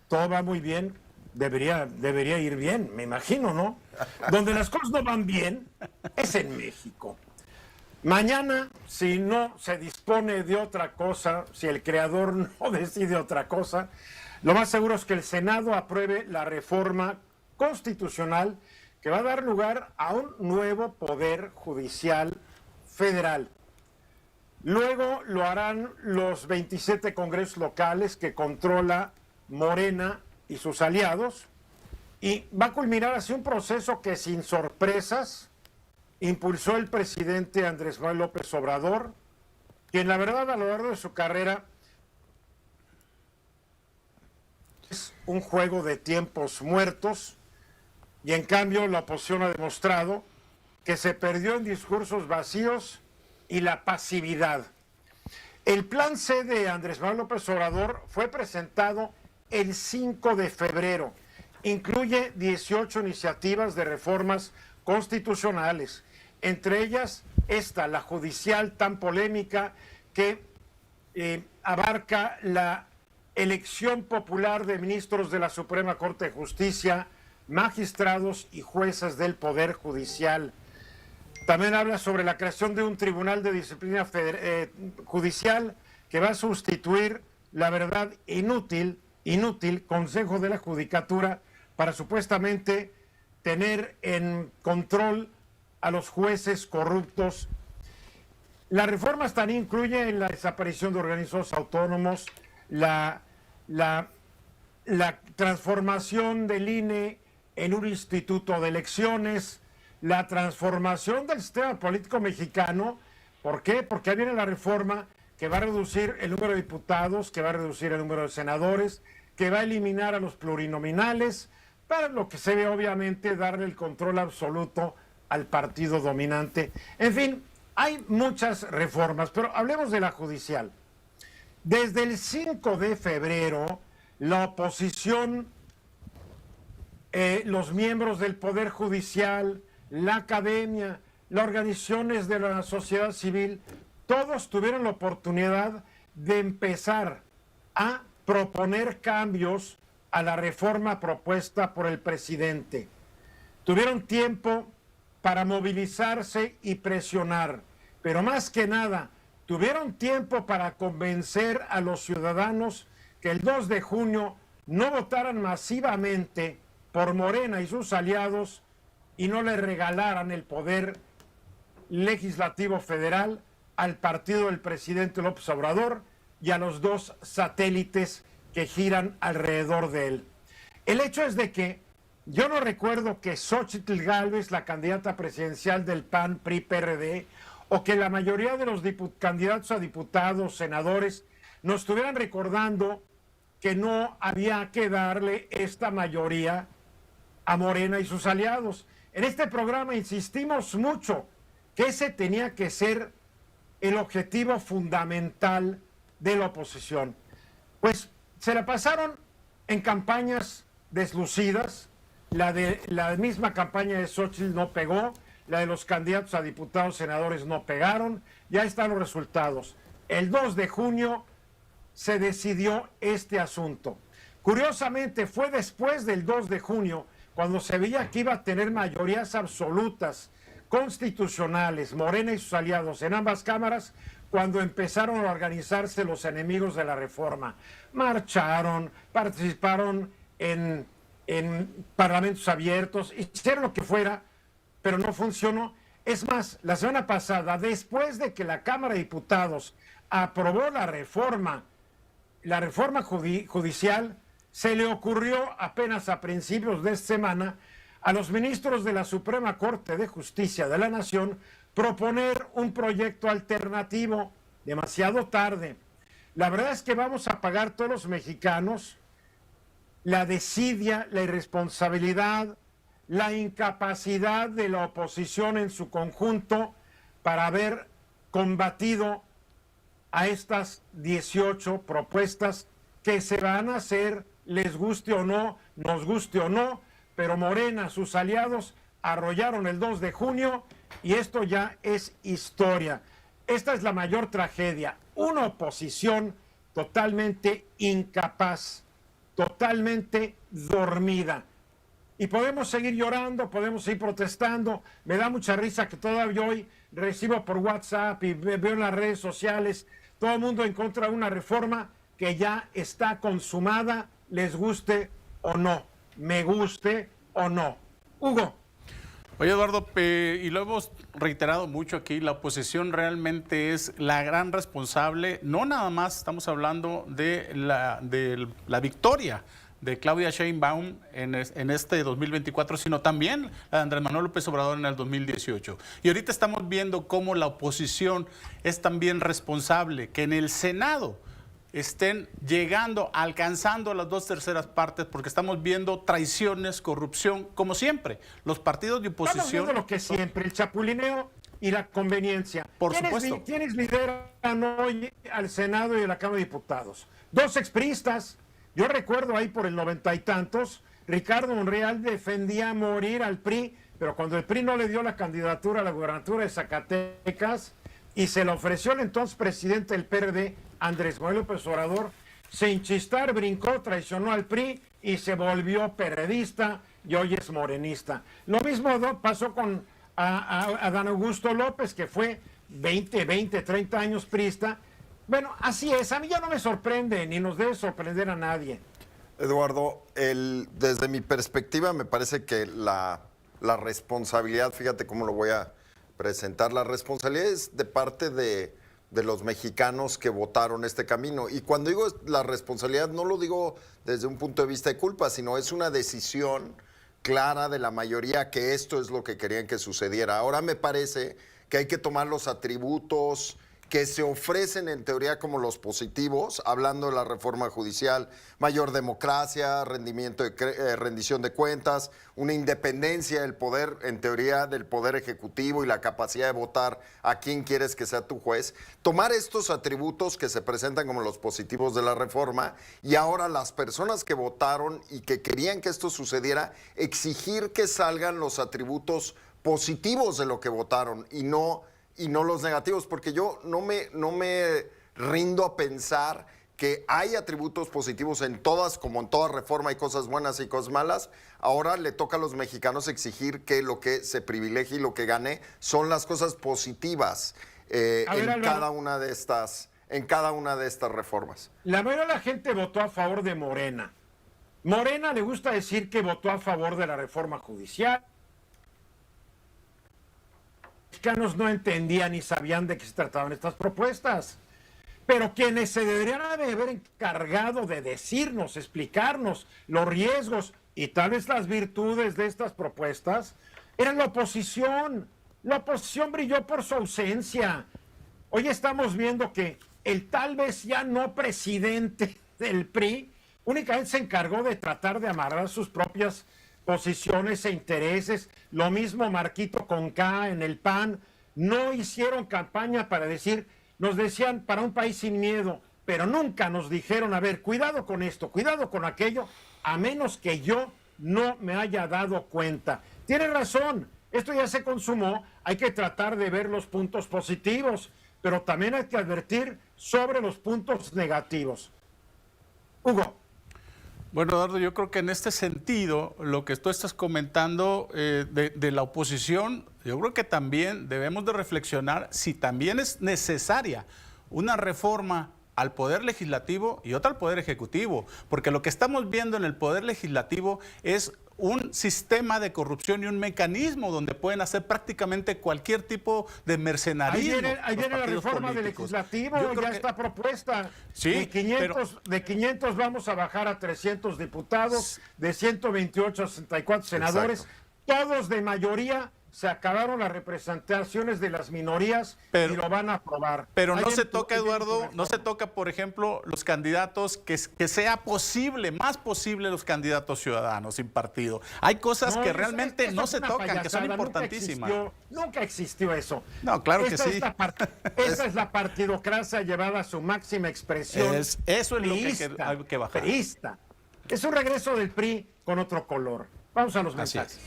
todo va muy bien, debería ir bien, me imagino, ¿no? Donde las cosas no van bien es en México. Mañana, si no se dispone de otra cosa, si el creador no decide otra cosa, lo más seguro es que el Senado apruebe la reforma constitucional que va a dar lugar a un nuevo poder judicial federal. Luego lo harán los 27 congresos locales que controla Morena y sus aliados, y va a culminar así un proceso que sin sorpresas impulsó el presidente Andrés Manuel López Obrador, quien la verdad a lo largo de su carrera es un juego de tiempos muertos, y en cambio la oposición ha demostrado que se perdió en discursos vacíos y la pasividad. El plan C de Andrés Manuel López Obrador fue presentado el 5 de febrero. Incluye 18 iniciativas de reformas constitucionales, entre ellas esta, la judicial tan polémica que abarca la elección popular de ministros de la Suprema Corte de Justicia, magistrados y jueces del Poder Judicial. También habla sobre la creación de un Tribunal de Disciplina Judicial que va a sustituir, la verdad, inútil Consejo de la Judicatura para supuestamente tener en control a los jueces corruptos. Las reformas también incluyen la desaparición de organismos autónomos, la transformación del INE en un instituto de elecciones, la transformación del sistema político mexicano. ¿Por qué? Porque ahí viene la reforma que va a reducir el número de diputados, que va a reducir el número de senadores, que va a eliminar a los plurinominales, para lo que se ve obviamente darle el control absoluto al partido dominante. En fin, hay muchas reformas, pero hablemos de la judicial. Desde el 5 de febrero, la oposición, los miembros del Poder Judicial, la academia, las organizaciones de la sociedad civil, todos tuvieron la oportunidad de empezar a proponer cambios a la reforma propuesta por el presidente. Tuvieron tiempo para movilizarse y presionar, pero más que nada, tuvieron tiempo para convencer a los ciudadanos que el 2 de junio no votaran masivamente por Morena y sus aliados y no le regalaran el poder legislativo federal al partido del presidente López Obrador y a los dos satélites que giran alrededor de él. El hecho es de que yo no recuerdo que Xóchitl Gálvez, la candidata presidencial del PAN, PRI, PRD, o que la mayoría de los candidatos a diputados, senadores, nos estuvieran recordando que no había que darle esta mayoría a Morena y sus aliados. En este programa insistimos mucho que ese tenía que ser el objetivo fundamental de la oposición. Pues se la pasaron en campañas deslucidas. La misma campaña de Xóchitl no pegó, la de los candidatos a diputados, senadores no pegaron. Ya están los resultados. El 2 de junio se decidió este asunto. Curiosamente, fue después del 2 de junio cuando se veía que iba a tener mayorías absolutas constitucionales, Morena y sus aliados en ambas cámaras, cuando empezaron a organizarse los enemigos de la reforma. Marcharon, participaron en parlamentos abiertos, hicieron lo que fuera, pero no funcionó. Es más, la semana pasada, después de que la Cámara de Diputados aprobó la reforma judicial, se le ocurrió apenas a principios de esta semana a los ministros de la Suprema Corte de Justicia de la Nación proponer un proyecto alternativo. Demasiado tarde. La verdad es que vamos a pagar todos los mexicanos la desidia, la irresponsabilidad, la incapacidad de la oposición en su conjunto para haber combatido a estas 18 propuestas que se van a hacer, les guste o no, nos guste o no, pero Morena, sus aliados, arrollaron el 2 de junio y esto ya es historia. Esta es la mayor tragedia, una oposición totalmente incapaz totalmente dormida. Y podemos seguir llorando, podemos seguir protestando. Me da mucha risa que todavía hoy recibo por WhatsApp y veo en las redes sociales todo el mundo en contra de una reforma que ya está consumada, les guste o no, me guste o no. Hugo. Oye, Eduardo, y lo hemos reiterado mucho aquí, la oposición realmente es la gran responsable. No nada más estamos hablando de la victoria de Claudia Sheinbaum en este 2024, sino también la de Andrés Manuel López Obrador en el 2018. Y ahorita estamos viendo cómo la oposición es también responsable, que en el Senado estén llegando, alcanzando las 2/3 partes, porque estamos viendo traiciones, corrupción, como siempre. Los partidos de oposición... Estamos viendo lo que siempre, el chapulineo y la conveniencia. Por supuesto. ¿Quiénes lideran hoy al Senado y a la Cámara de Diputados? 2 expriistas. Yo recuerdo ahí por el 90 y tantos, Ricardo Monreal defendía a morir al PRI, pero cuando el PRI no le dio la candidatura a la gubernatura de Zacatecas y se le ofreció el entonces presidente del PRD, Andrés Manuel López Obrador, sin chistar brincó, traicionó al PRI y se volvió perredista y hoy es morenista. Lo mismo pasó con Adán Augusto López, que fue 30 años priista. Bueno, así es, a mí ya no me sorprende, ni nos debe sorprender a nadie. Eduardo, desde mi perspectiva me parece que la responsabilidad, fíjate cómo lo voy a presentar, la responsabilidad es de parte de los mexicanos que votaron este camino. Y cuando digo la responsabilidad, no lo digo desde un punto de vista de culpa, sino es una decisión clara de la mayoría que esto es lo que querían que sucediera. Ahora me parece que hay que tomar los atributos que se ofrecen en teoría como los positivos, hablando de la reforma judicial, mayor democracia, rendición de cuentas, una independencia del poder, en teoría, del poder ejecutivo y la capacidad de votar a quién quieres que sea tu juez. Tomar estos atributos que se presentan como los positivos de la reforma y ahora las personas que votaron y que querían que esto sucediera, exigir que salgan los atributos positivos de lo que votaron y no los negativos, porque yo no me rindo a pensar que hay atributos positivos en todas, como en toda reforma hay cosas buenas y cosas malas. Ahora le toca a los mexicanos exigir que lo que se privilegie y lo que gane son las cosas positivas en cada una de estas reformas. La mayoría de la gente votó a favor de Morena. Morena le gusta decir que votó a favor de la reforma judicial. Los mexicanos no entendían ni sabían de qué se trataban estas propuestas. Pero quienes se deberían haber encargado de decirnos, explicarnos los riesgos y tal vez las virtudes de estas propuestas, eran la oposición. La oposición brilló por su ausencia. Hoy estamos viendo que el tal vez ya no presidente del PRI únicamente se encargó de tratar de amarrar sus propias posiciones e intereses. Lo mismo Marquito con K en el PAN. No hicieron campaña para decir, nos decían para un país sin miedo, pero nunca nos dijeron, a ver, cuidado con esto, cuidado con aquello, a menos que yo no me haya dado cuenta. Tiene razón, esto ya se consumó, hay que tratar de ver los puntos positivos, pero también hay que advertir sobre los puntos negativos. Hugo. Bueno, Eduardo, yo creo que en este sentido, lo que tú estás comentando de la oposición, yo creo que también debemos de reflexionar si también es necesaria una reforma al Poder Legislativo y otra al Poder Ejecutivo, porque lo que estamos viendo en el Poder Legislativo es un sistema de corrupción y un mecanismo donde pueden hacer prácticamente cualquier tipo de mercenarismo. Ahí viene la reforma del legislativo, ya está propuesta. Sí, de 500 vamos a bajar a 300 diputados, de 128 a 64 senadores, todos de mayoría. Se acabaron las representaciones de las minorías y lo van a aprobar. Pero no se toca, Eduardo, no se toca, por ejemplo, los candidatos, que sea posible, más posible los candidatos ciudadanos sin partido. Hay cosas que realmente no se tocan, que son importantísimas. Nunca existió eso. No, claro que sí. Esa es la partidocracia llevada a su máxima expresión. Eso es lo que hay que bajar. Priista. Es un regreso del PRI con otro color. Vamos a los mensajes.